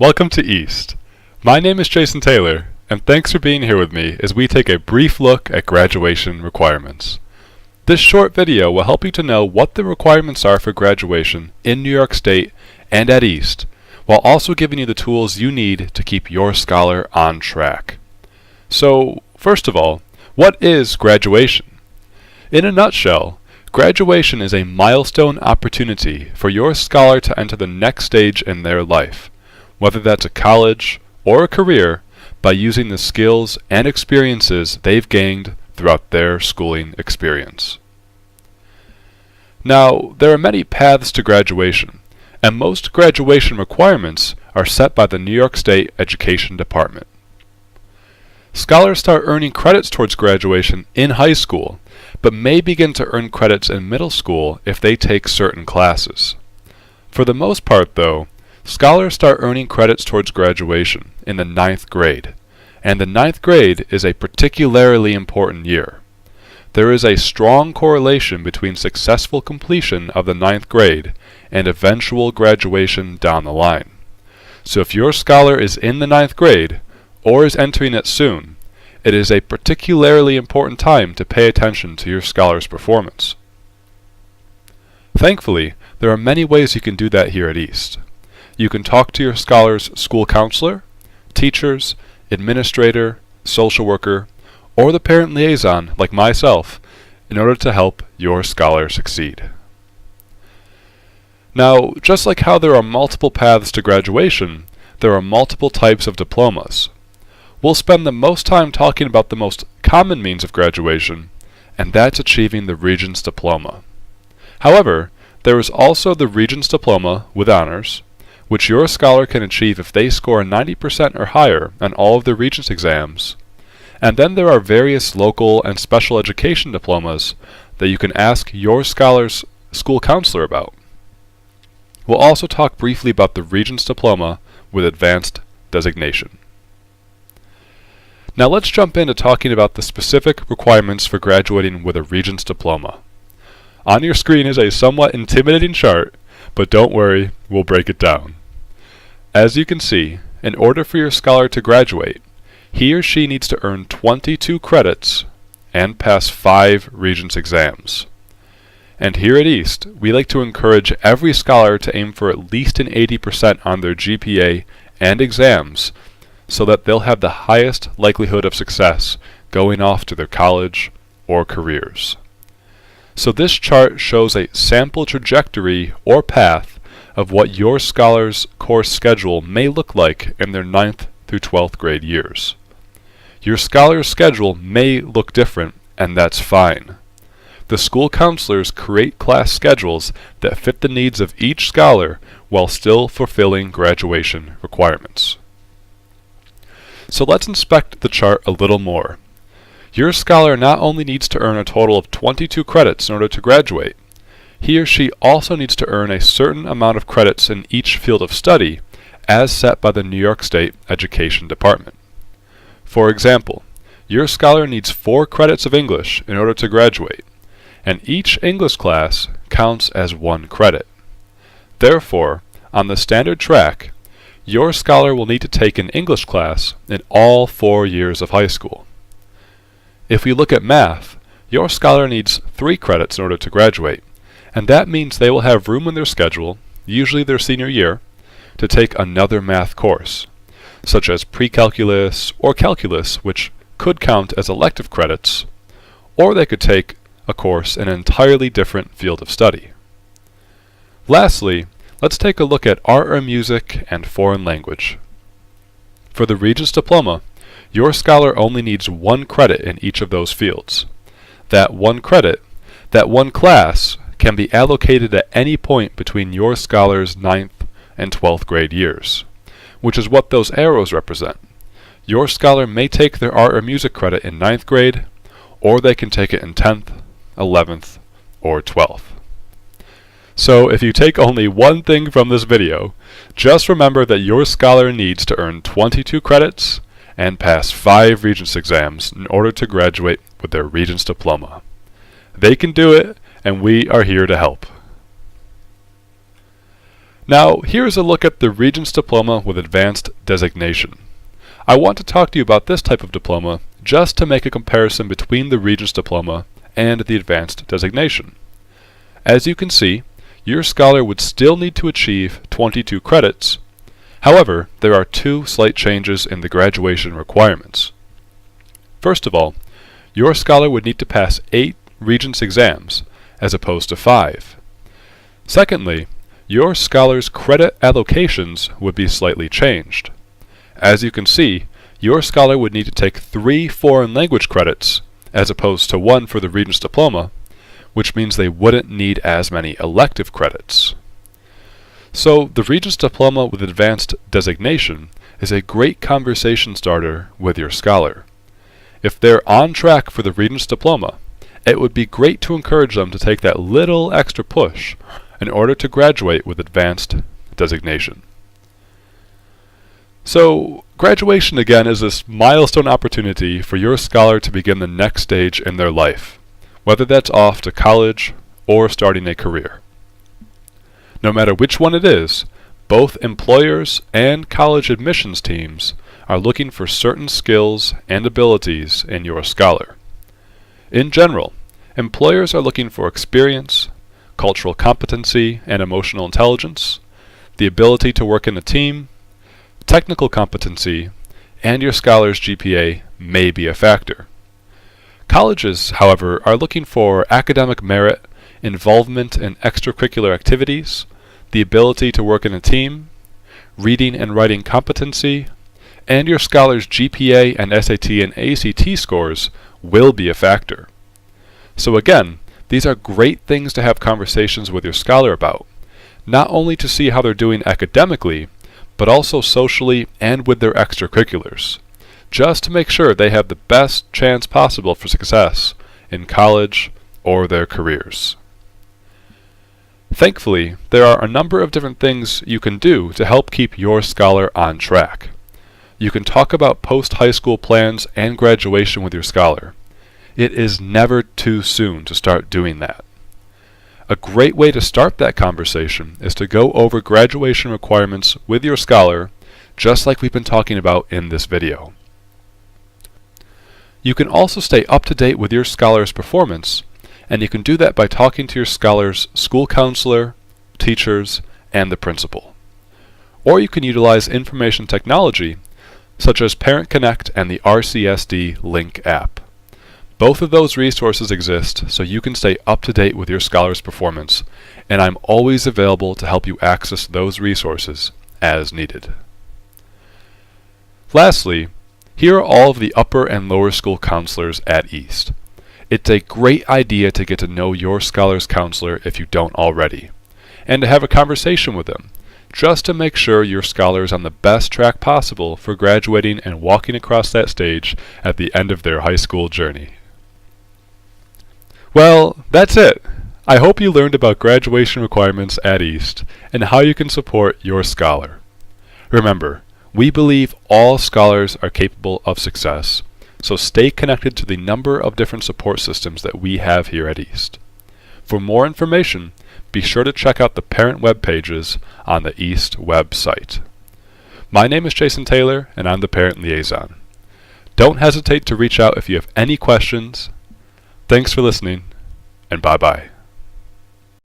Welcome to East. My name is Jason Taylor, and thanks for being here with me as we take a brief look at graduation requirements. This short video will help you to know what the requirements are for graduation in New York State and at East, while also giving you the tools you need to keep your scholar on track. So, first of all, what is graduation? In a nutshell, graduation is a milestone opportunity for your scholar to enter the next stage in their life, whether that's a college or a career, by using the skills and experiences they've gained throughout their schooling experience. Now, there are many paths to graduation, and most graduation requirements are set by the New York State Education Department. Scholars start earning credits towards graduation in high school, but may begin to earn credits in middle school if they take certain classes. For the most part, though, scholars start earning credits towards graduation in the 9th grade, and the 9th grade is a particularly important year. There is a strong correlation between successful completion of the 9th grade and eventual graduation down the line. So if your scholar is in the 9th grade, or is entering it soon, it is a particularly important time to pay attention to your scholar's performance. Thankfully, there are many ways you can do that here at East. You can talk to your scholar's school counselor, teachers, administrator, social worker, or the parent liaison, like myself, in order to help your scholar succeed. Now, just like how there are multiple paths to graduation, there are multiple types of diplomas. We'll spend the most time talking about the most common means of graduation, and that's achieving the Regents Diploma. However, there is also the Regents Diploma with honors, which your scholar can achieve if they score 90% or higher on all of the Regents exams. And then there are various local and special education diplomas that you can ask your scholar's school counselor about. We'll also talk briefly about the Regents Diploma with Advanced Designation. Now let's jump into talking about the specific requirements for graduating with a Regents Diploma. On your screen is a somewhat intimidating chart, but don't worry, we'll break it down. As you can see, in order for your scholar to graduate, he or she needs to earn 22 credits and pass 5 Regents exams. And here at East, we like to encourage every scholar to aim for at least an 80% on their GPA and exams, so that they'll have the highest likelihood of success going off to their college or careers. So this chart shows a sample trajectory or path of what your scholar's course schedule may look like in their 9th through 12th grade years. Your scholar's schedule may look different, and that's fine. The school counselors create class schedules that fit the needs of each scholar while still fulfilling graduation requirements. So let's inspect the chart a little more. Your scholar not only needs to earn a total of 22 credits in order to graduate, he or she also needs to earn a certain amount of credits in each field of study as set by the New York State Education Department. For example, your scholar needs 4 credits of English in order to graduate, and each English class counts as 1 credit. Therefore, on the standard track, your scholar will need to take an English class in all 4 years of high school. If we look at math, your scholar needs 3 credits in order to graduate, and that means they will have room in their schedule, usually their senior year, to take another math course, such as pre-calculus or calculus, which could count as elective credits, or they could take a course in an entirely different field of study. Lastly, let's take a look at art or music and foreign language. For the Regents Diploma, your scholar only needs 1 credit in each of those fields. That 1 credit, that 1 class, can be allocated at any point between your scholar's 9th and 12th grade years, which is what those arrows represent. Your scholar may take their art or music credit in 9th grade, or they can take it in 10th, 11th, or 12th. So if you take only one thing from this video, just remember that your scholar needs to earn 22 credits and pass 5 Regents exams in order to graduate with their Regents Diploma. They can do it, and we are here to help. Now, here's a look at the Regents Diploma with Advanced Designation. I want to talk to you about this type of diploma just to make a comparison between the Regents Diploma and the Advanced Designation. As you can see, your scholar would still need to achieve 22 credits. However, there are two slight changes in the graduation requirements. First of all, your scholar would need to pass 8 Regents exams, as opposed to 5. Secondly, your scholar's credit allocations would be slightly changed. As you can see, your scholar would need to take 3 foreign language credits, as opposed to 1 for the Regents Diploma, which means they wouldn't need as many elective credits. So, the Regents Diploma with Advanced Designation is a great conversation starter with your scholar. If they're on track for the Regents Diploma, it would be great to encourage them to take that little extra push in order to graduate with Advanced Designation. So, graduation again is this milestone opportunity for your scholar to begin the next stage in their life, whether that's off to college or starting a career. No matter which one it is, both employers and college admissions teams are looking for certain skills and abilities in your scholar. In general, employers are looking for experience, cultural competency and emotional intelligence, the ability to work in a team, technical competency, and your scholar's GPA may be a factor. Colleges, however, are looking for academic merit, involvement in extracurricular activities, the ability to work in a team, reading and writing competency, and your scholar's GPA and SAT and ACT scores will be a factor. So again, these are great things to have conversations with your scholar about, not only to see how they're doing academically, but also socially and with their extracurriculars, just to make sure they have the best chance possible for success in college or their careers. Thankfully, there are a number of different things you can do to help keep your scholar on track. You can talk about post-high school plans and graduation with your scholar. It is never too soon to start doing that. A great way to start that conversation is to go over graduation requirements with your scholar, just like we've been talking about in this video. You can also stay up to date with your scholar's performance, and you can do that by talking to your scholar's school counselor, teachers, and the principal. Or you can utilize information technology, such as Parent Connect and the RCSD Link app. Both of those resources exist so you can stay up to date with your scholar's performance, and I'm always available to help you access those resources as needed. Lastly, here are all of the upper and lower school counselors at East. It's a great idea to get to know your scholar's counselor if you don't already, and to have a conversation with them, just to make sure your scholar is on the best track possible for graduating and walking across that stage at the end of their high school journey. Well, that's it. I hope you learned about graduation requirements at East and how you can support your scholar. Remember, we believe all scholars are capable of success, so stay connected to the number of different support systems that we have here at East. For more information, be sure to check out the parent web pages on the East website. My name is Jason Taylor, and I'm the Parent Liaison. Don't hesitate to reach out if you have any questions. Thanks for listening, and bye-bye.